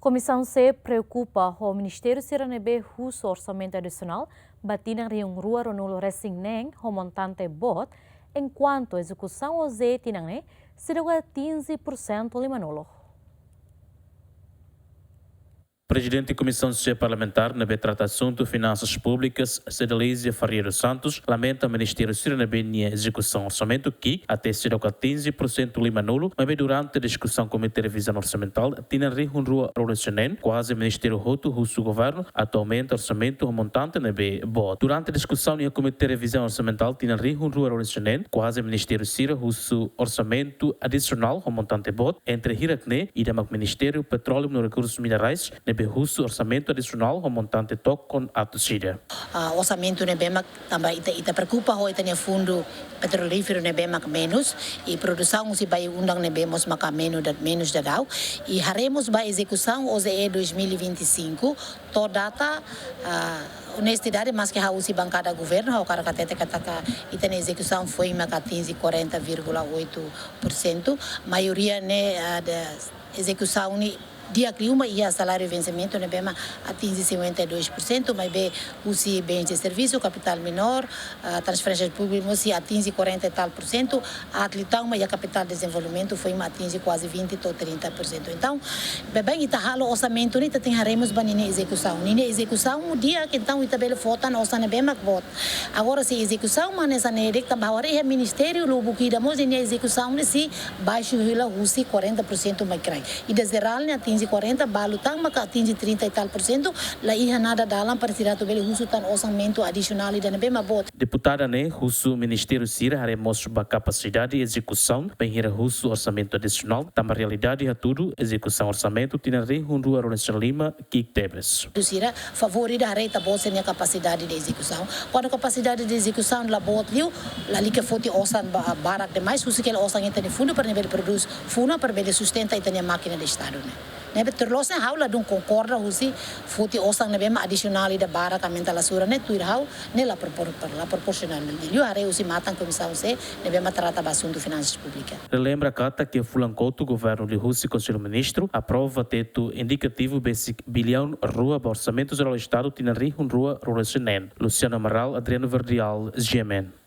Comissão se preocupa com o Ministério Siranebe uso orçamento adicional, batida em rua Ronulo Resignen, o montante bot, enquanto a execução OZE tinang será 15% limanolo. Presidente da Comissão Social Parlamentar na trata assunto Finanças Públicas, Cedalísia Faria dos Santos, lamenta o Ministério Siranebe na execução orçamento que até será 15% lima nulo, mas durante a discussão com a Revisão Orçamental, tinha rua Rolecionen, quase o Ministério Roto, russo governo, atualmente orçamento o montante na bot. Durante a discussão com a Comitê de Revisão Orçamental, tinha rua Rolecionen, quase o Ministério Sira, russo orçamento adicional o montante bot, entre Hirakne e o Ministério Petróleo e Recursos Minerais, russo orçamento adicional o montante toque com a torcida. Orçamento nebema também ita preocupa ho itanya fundo petrolífero nebema menos e produção se vai undang nebemos maka menos da dau e haremos ba execução OZE 2025 to data honestidade mas que a usi bancada governo o cara katete kataka itanya execução foi maka 40,8%, maioria ne da execução ni dia clima e a salário de vencimento na BEMA atinge 52%, mas usi bens de serviço, capital menor, transferências públicas se atinge 40 e tal por cento, a atlitão e a capital de desenvolvimento foi atinge quase 20 ou 30%. Então, bem, ita halo orçamento ni tem haremos banine execução. Nine execução dia que então itabele vota na orçamento BEMA vota. Agora se execução manesa nere tambahore é ministério lubu que damos em execução nesse baixo hila usi 40% mais crai. E de geral ne atinge 40, balutang maka atinge 30 e tal por cento, la iha nada dalam para tirar o bele uso tan orçamento adicional e da bema bot. Deputada ne russo Ministério Sira haremos ba capacidade de execução, bem hira russo orçamento adicional, tamba realidade a tudo execução orçamento tina rua Roleção Lima que tebes. Sira favorita a reta bolsa a capacidade de execução. Quando a capacidade de execução la bot liu, la liga foti orçan barak demais, usi que ela orçan então fundo para nível produz, fundo para nível sustenta então a máquina de estado né. Nebe terlosa haula dun concorda usi futi osang nebe ma adicional da bara kamenta la sura ne tuir hau ne la proporcional ne liu are usi matan comissão se nebe ma trata basunto finanças públicas. Relembra cata que Fulancoto governo de Rússia Conselho Ministro aprova teto indicativo basic bilhão rua orçamento geral do estado tinha rua Rolecionen. Luciano Amaral, Adriano Verdial, GMN.